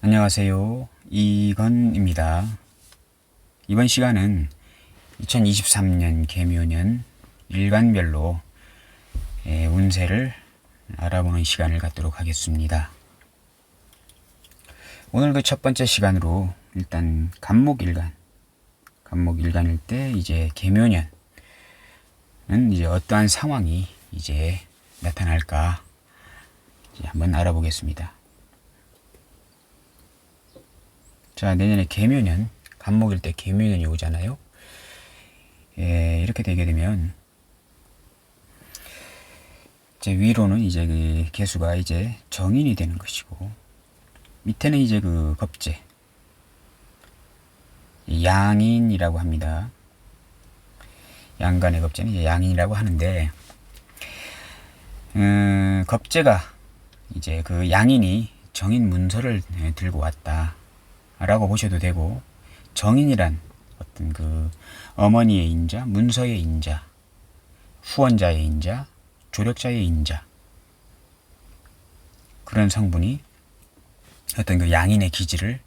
안녕하세요. 이건입니다. 이번 시간은 2023년 개묘년 일간별로 운세를 알아보는 시간을 갖도록 하겠습니다. 오늘 그 첫 번째 시간으로 일단 간목일간일 때 이제 개묘년은 이제 어떠한 상황이 이제 나타날까 이제 한번 알아보겠습니다. 자, 내년에 개묘년, 간목일 때 개묘년이 오잖아요. 이렇게 되게 되면 이제 위로는 이제 그 개수가 이제 정인이 되는 것이고, 밑에는 이제 그 겁재, 양인이라고 합니다. 양간의 겁재는 이제 양인이라고 하는데, 겁재가 이제 그 양인이 정인 문서를 들고 왔다 라고 보셔도 되고, 정인이란 어떤 그 어머니의 인자, 문서의 인자, 후원자의 인자, 조력자의 인자, 그런 성분이 어떤 그 양인의 기질을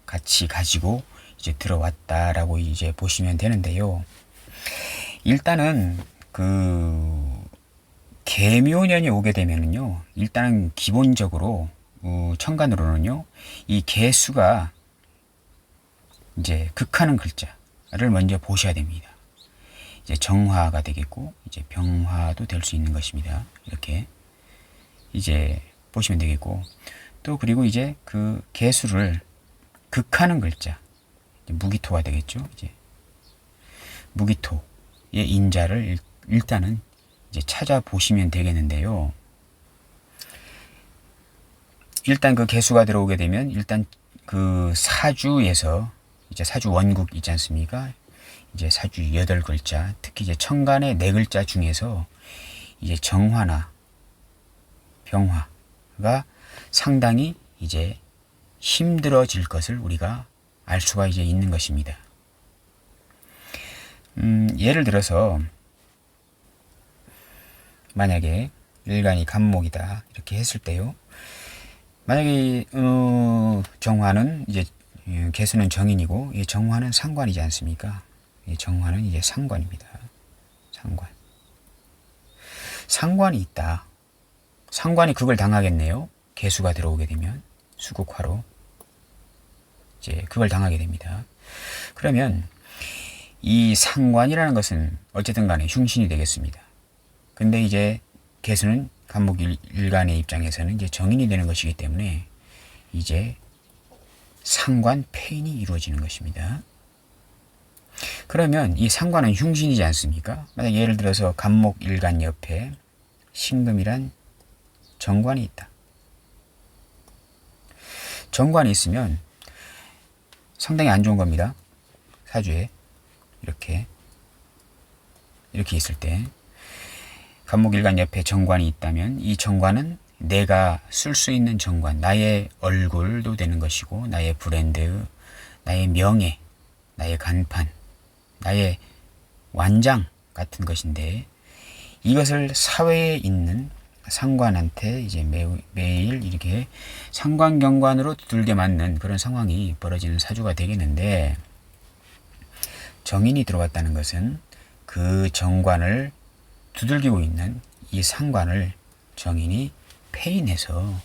같이 가지고 이제 들어왔다라고 이제 보시면 되는데요. 일단은 그 개묘년이 오게 되면은요, 일단은 기본적으로 천간으로는요, 이 개수가 이제 극하는 글자를 먼저 보셔야 됩니다. 이제 정화가 되겠고, 이제 병화도 될 수 있는 것입니다. 이렇게 이제 보시면 되겠고, 또 그리고 이제 그 개수를 극하는 글자, 무기토가 되겠죠. 이제 무기토의 인자를 일단은 이제 찾아보시면 되겠는데요. 일단 그 개수가 들어오게 되면 일단 그 사주에서 이제 사주 원국 있지 않습니까? 이제 사주 8글자, 특히 이제 천간의 4글자 중에서 이제 정화나 병화가 상당히 이제 힘들어질 것을 우리가 알 수가 이제 있는 것입니다. 예를 들어서 만약에 일간이 간목이다 이렇게 했을 때요. 만약에 정화는 이제 개수는 정인이고, 이 정화는 상관이지 않습니까? 이 정화는 이제 상관입니다. 상관이 있다. 상관이 극을 당하겠네요. 개수가 들어오게 되면 수국화로 이제 극을 당하게 됩니다. 그러면 이 상관이라는 것은 어쨌든 간에 흉신이 되겠습니다. 근데 이제 개수는 간목일간의 입장에서는 이제 정인이 되는 것이기 때문에 이제 상관 폐인이 이루어지는 것입니다. 그러면 이 상관은 흉신이지 않습니까? 만약 예를 들어서 간목일간 옆에 신금이란 정관이 있다. 정관이 있으면 상당히 안 좋은 겁니다. 사주에 이렇게 있을 때 간목일간 옆에 정관이 있다면 이 정관은 내가 쓸 수 있는 정관, 나의 얼굴도 되는 것이고, 나의 브랜드, 나의 명예, 나의 간판, 나의 완장 같은 것인데, 이것을 사회에 있는 상관한테 이제 매일 이렇게 상관경관으로 두들겨 맞는 그런 상황이 벌어지는 사주가 되겠는데, 정인이 들어왔다는 것은 그 정관을 두들기고 있는 이 상관을 정인이 폐인해서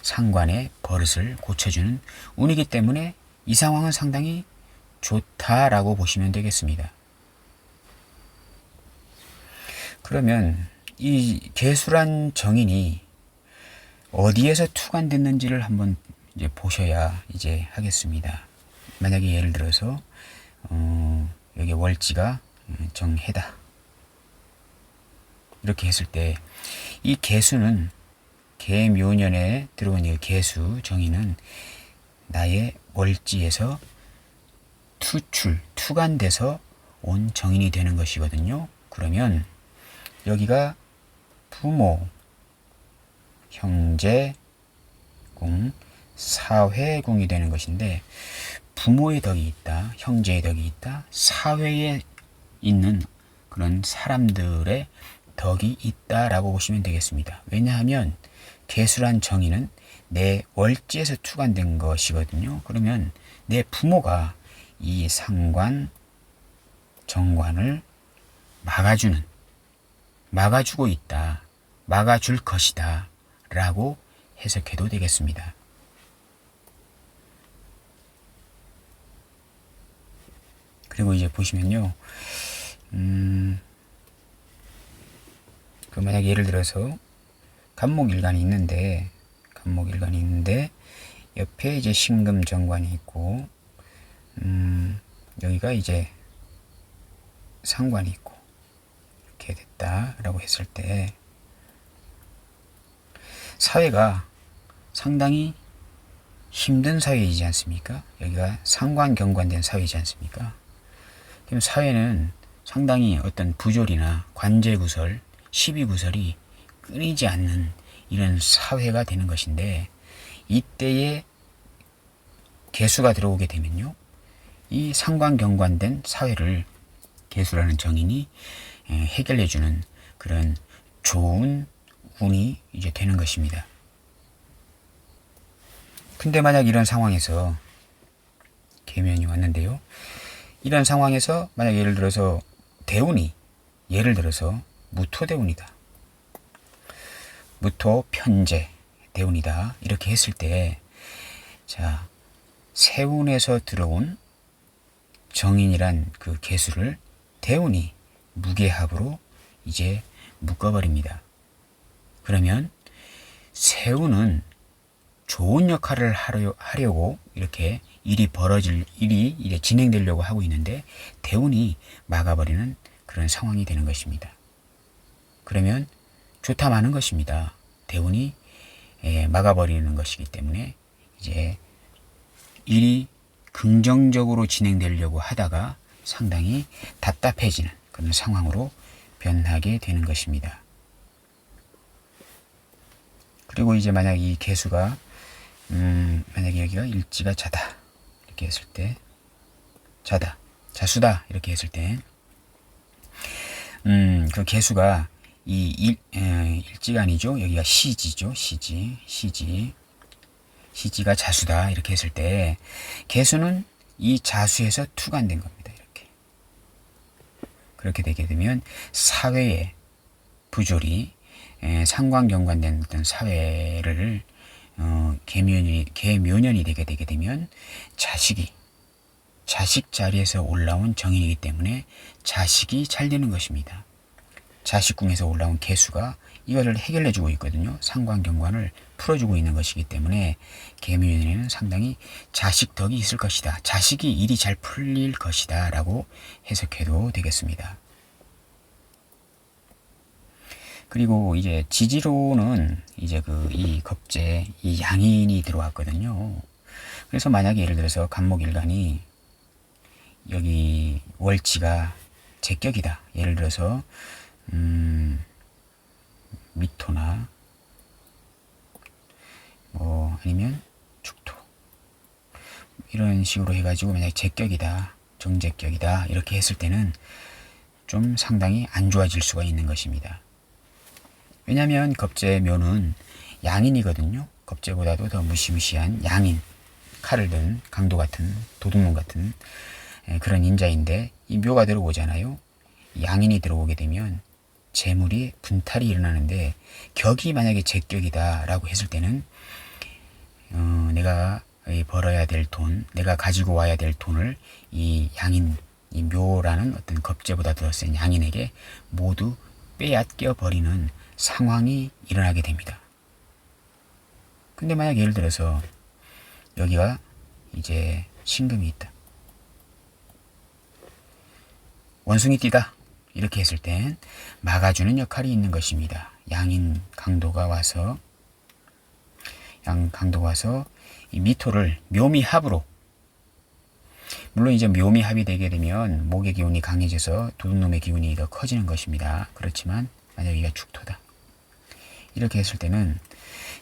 상관의 버릇을 고쳐주는 운이기 때문에 이 상황은 상당히 좋다라고 보시면 되겠습니다. 그러면 이 개수란 정인이 어디에서 투관됐는지를 한번 이제 보셔야 이제 하겠습니다. 만약에 예를 들어서 여기 월지가 정해다 이렇게 했을 때 이 개수는 개묘년에 들어온 이 개수 정인은 나의 월지에서 투간돼서 온 정인이 되는 것이거든요. 그러면 여기가 부모, 형제, 궁, 사회궁이 되는 것인데, 부모의 덕이 있다, 형제의 덕이 있다, 사회에 있는 그런 사람들의 덕이 있다라고 보시면 되겠습니다. 왜냐하면 개수란 정의는 내 월지에서 투관된 것이거든요. 그러면 내 부모가 이 상관, 정관을 막아주고 있다, 막아줄 것이다 라고 해석해도 되겠습니다. 그리고 이제 보시면요, 그 만약 예를 들어서 간목일간이 있는데 옆에 이제 신금정관이 있고, 여기가 이제 상관이 있고 이렇게 됐다라고 했을 때 사회가 상당히 힘든 사회이지 않습니까? 여기가 상관경관된 사회이지 않습니까? 그럼 사회는 상당히 어떤 부조리나 관제구설, 시비구설이 끊이지 않는 이런 사회가 되는 것인데, 이때에 개수가 들어오게 되면요, 이 상관경관된 사회를 개수라는 정인이 해결해주는 그런 좋은 운이 이제 되는 것입니다. 근데 만약 이런 상황에서 계면이 왔는데요, 이런 상황에서 만약 예를 들어서 대운이, 예를 들어서 무토대운이다, 무토 편재 대운이다 이렇게 했을 때, 자, 세운에서 들어온 정인이란 그 개수를 대운이 무게합으로 이제 묶어버립니다. 그러면 세운은 좋은 역할을 하려고 이렇게 일이 이제 진행되려고 하고 있는데, 대운이 막아버리는 그런 상황이 되는 것입니다. 그러면 좋다 마는 것입니다. 대운이 막아버리는 것이기 때문에 이제 일이 긍정적으로 진행되려고 하다가 상당히 답답해지는 그런 상황으로 변하게 되는 것입니다. 그리고 이제 만약 이 개수가 만약에 여기가 일지가 자다 이렇게 했을 때, 자수다 이렇게 했을 때, 그 개수가 일지가 아니죠. 여기가 시지죠. 시지가 자수다 이렇게 했을 때, 개수는 이 자수에서 투관된 겁니다. 이렇게. 그렇게 되게 되면 사회의 부조리, 상관경관된 어떤 사회를 계묘년이 되게 되면 자식 자리에서 올라온 정인이기 때문에 자식이 잘 되는 것입니다. 자식궁에서 올라온 개수가 이거를 해결해주고 있거든요. 상관경관을 풀어주고 있는 것이기 때문에 계묘년에는 상당히 자식 덕이 있을 것이다, 자식이 일이 잘 풀릴 것이다 라고 해석해도 되겠습니다. 그리고 이제 지지로는 이제 이 겁재, 이 양인이 들어왔거든요. 그래서 만약에 예를 들어서 간목일간이 여기 월지가 제격이다. 예를 들어서 미토나 뭐 아니면 축토 이런 식으로 해가지고 만약 제격이다, 정제격이다 이렇게 했을 때는 좀 상당히 안 좋아질 수가 있는 것입니다. 왜냐하면 겁재묘는 양인이거든요. 겁재보다도 더 무시무시한 양인, 칼을 든 강도 같은, 도둑놈 같은 그런 인자인데, 이 묘가 들어오잖아요. 양인이 들어오게 되면 재물이 분탈이 일어나는데, 격이 만약에 제격이다 라고 했을 때는 내가 벌어야 될 돈, 내가 가지고 와야 될 돈을 이 양인, 이 묘라는 어떤 겁재보다 더 센 양인에게 모두 빼앗겨 버리는 상황이 일어나게 됩니다. 근데 만약 예를 들어서 여기가 이제 신금이 있다, 원숭이 띠다 이렇게 했을 땐 막아주는 역할이 있는 것입니다. 양인 강도가 와서 이 미토를 묘미합으로, 물론 이제 묘미합이 되게 되면 목의 기운이 강해져서 도둑놈의 기운이 더 커지는 것입니다. 그렇지만 만약 여기가 축토다 이렇게 했을 때는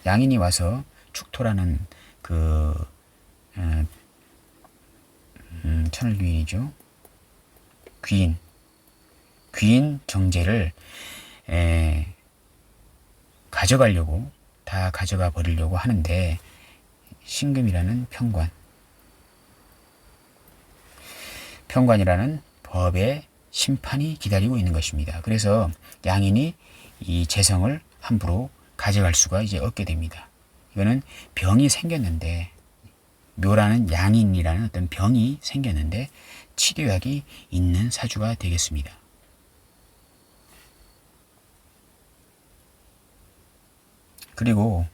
양인이 와서 축토라는 그 천을귀인이죠. 귀인 정제를 가져가려고 다 가져가 버리려고 하는데 신금이라는 평관이라는 법의 심판이 기다리고 있는 것입니다. 그래서 양인이 이 재성을 함부로 가져갈 수가 이제 없게 됩니다. 이거는 병이 생겼는데, 묘라는 양인이라는 어떤 병이 생겼는데 치료약이 있는 사주가 되겠습니다. 그리고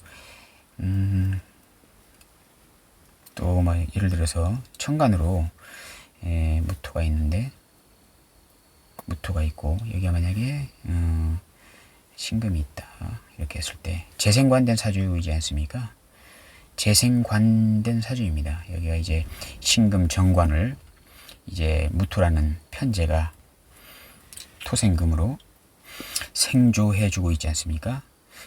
또 뭐 예를 들어서 천간으로 무토가 있는데, 무토가 있고 여기가 만약에 신금이 있다 이렇게 했을 때 재생관된 사주이지 않습니까? 재생관된 사주입니다. 여기가 이제 신금 정관을 이제 무토라는 편재가 토생금으로 생조해주고 있지 않습니까?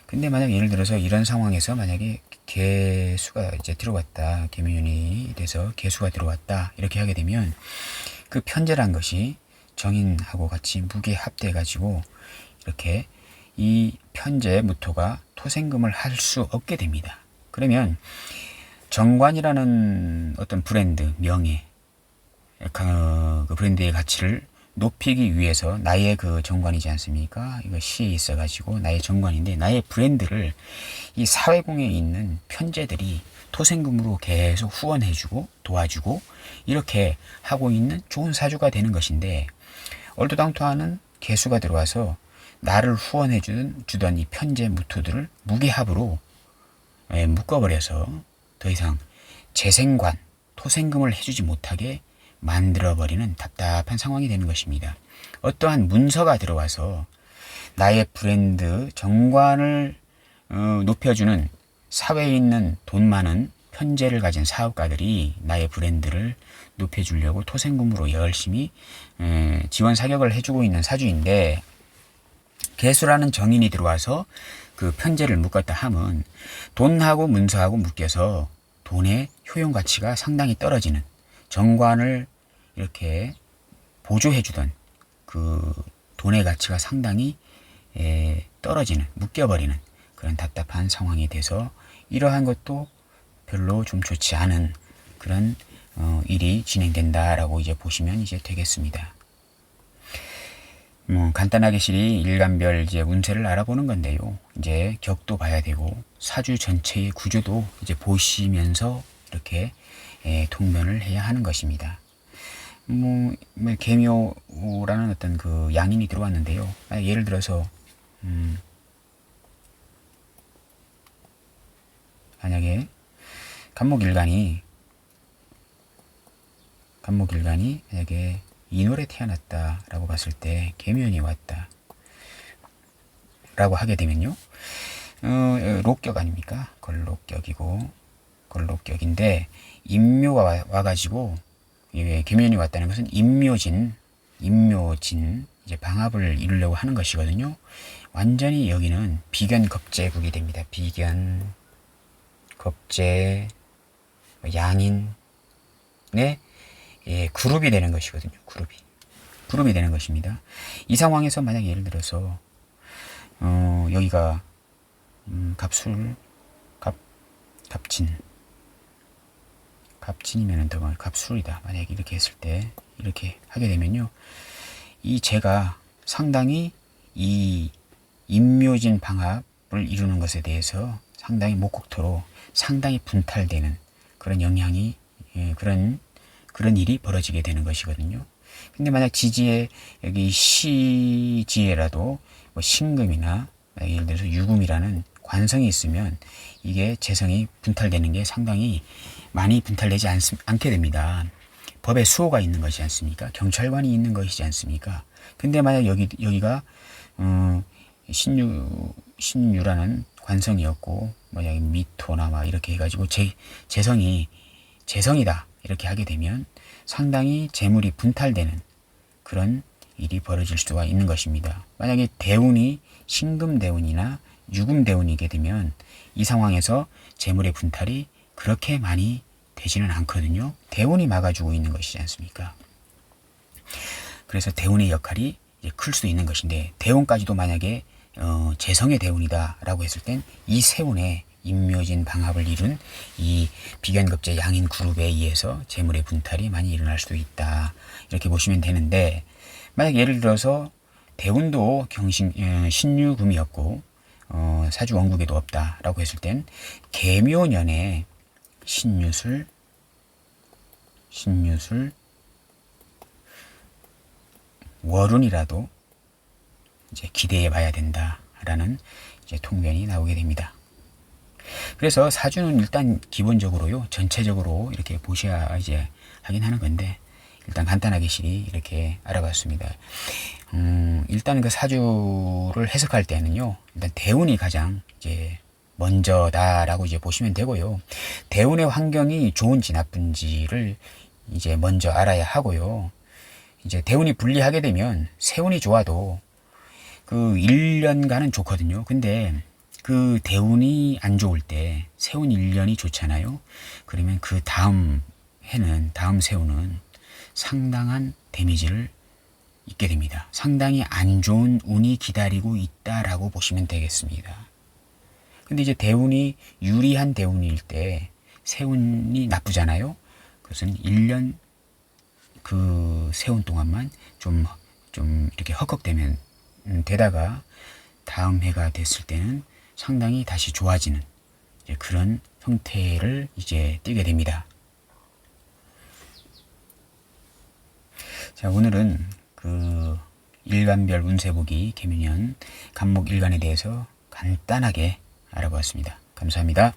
근데 만약 예를 들어서 이런 상황에서 만약에 개수가 이제 들어왔다, 개묘년이 돼서 개수가 들어왔다 이렇게 하게 되면 그 편재란 것이 정인하고 같이 무게 합돼 가지고 이렇게 이 편재 무토가 토생금을 할 수 없게 됩니다. 그러면 정관이라는 어떤 브랜드, 명예, 그 브랜드의 가치를 높이기 위해서 나의 그 정관이지 않습니까? 이거 시에 있어가지고 나의 정관인데 나의 브랜드를 이 사회공에 있는 편재들이 토생금으로 계속 후원해주고 도와주고 이렇게 하고 있는 좋은 사주가 되는 것인데, 얼토당토하는 개수가 들어와서 나를 후원해주던 이 편재 무토들을 무게합으로 묶어버려서 더 이상 재생관, 토생금을 해주지 못하게 만들어버리는 답답한 상황이 되는 것입니다. 어떠한 문서가 들어와서 나의 브랜드, 정관을 높여주는 사회에 있는 돈 많은 편재를 가진 사업가들이 나의 브랜드를 높여주려고 토생금으로 열심히 지원 사격을 해주고 있는 사주인데, 개수라는 정인이 들어와서 그 편재를 묶었다 하면 돈하고 문서하고 묶여서 돈의 효용 가치가 상당히 떨어지는, 정관을 이렇게 보조해주던 그 돈의 가치가 상당히 떨어지는, 묶여버리는 그런 답답한 상황이 돼서 이러한 것도 별로 좀 좋지 않은 그런 일이 진행된다라고 이제 보시면 이제 되겠습니다. 간단하게 실이 일간별 이제 운세를 알아보는 건데요. 이제 격도 봐야 되고 사주 전체의 구조도 이제 보시면서 이렇게 통면을 해야 하는 것입니다. 계묘라는 어떤 그 양인이 들어왔는데요. 예를 들어서 만약에 간목일간이 만약에 인월에 태어났다라고 봤을 때 계묘년이 왔다 라고 하게 되면요, 록격 아닙니까? 걸록격인데 임묘가 와가지고 계묘년이 왔다는 것은 임묘진 이제 방합을 이루려고 하는 것이거든요. 완전히 여기는 비견겁제국이 됩니다. 비견, 겁제, 양인의 그룹이 되는 것이거든요. 그룹이 되는 것입니다. 이 상황에서 만약 예를 들어서 여기가 갑진이면 더 갑술이다. 만약 이렇게 했을 때 이렇게 하게 되면요, 이 재가 상당히 이 임묘진 방합을 이루는 것에 대해서 상당히 목국토로 상당히 분탈되는 그런 영향이, 그런 일이 벌어지게 되는 것이거든요. 근데 만약 지지에 여기 시지에라도 뭐 신금이나 예를 들어서 유금이라는 관성이 있으면 이게 재성이 분탈되는 게 상당히 많이 분탈되지 않게 됩니다. 법에 수호가 있는 것이지 않습니까? 경찰관이 있는 것이지 않습니까? 근데 만약 여기가 신유라는 관성이었고 만약 미토나 막 이렇게 해가지고 재성이다 이렇게 하게 되면 상당히 재물이 분탈되는 그런 일이 벌어질 수가 있는 것입니다. 만약에 대운이 신금대운이나 유금대운이게 되면 이 상황에서 재물의 분탈이 그렇게 많이 되지는 않거든요. 대운이 막아주고 있는 것이지 않습니까? 그래서 대운의 역할이 클 수도 있는 것인데, 대운까지도 만약에 재성의 대운이다라고 했을 땐 이 세운에 임묘진 방합을 이룬 이 비견급제 양인 그룹에 의해서 재물의 분탈이 많이 일어날 수도 있다. 이렇게 보시면 되는데, 만약 예를 들어서 대운도 신유금이었고 사주 원국에도 없다라고 했을 땐 계묘년에 신유술, 월운이라도 이제 기대해 봐야 된다라는 이제 통변이 나오게 됩니다. 그래서 사주는 일단 기본적으로요, 전체적으로 이렇게 보셔야 이제 하긴 하는 건데, 일단 간단하게 실이 이렇게 알아봤습니다. 일단 그 사주를 해석할 때는요, 일단 대운이 가장 이제 먼저다라고 이제 보시면 되고요. 대운의 환경이 좋은지 나쁜지를 이제 먼저 알아야 하고요. 이제 대운이 불리하게 되면 세운이 좋아도 그 1년간은 좋거든요. 근데 그 대운이 안 좋을 때 세운 1년이 좋잖아요. 그러면 그 다음 해는, 다음 세운은 상당한 데미지를 입게 됩니다. 상당히 안 좋은 운이 기다리고 있다라고 보시면 되겠습니다. 근데 이제 대운이 유리한 대운일 때 세운이 나쁘잖아요. 그것은 1년 그 세운 동안만 좀 이렇게 헉헉대면 되다가 다음 해가 됐을 때는 상당히 다시 좋아지는 이제 그런 형태를 이제 띠게 됩니다. 자, 오늘은 그 일간별 운세보기 개묘년 간목일간에 대해서 간단하게 알아보았습니다. 감사합니다.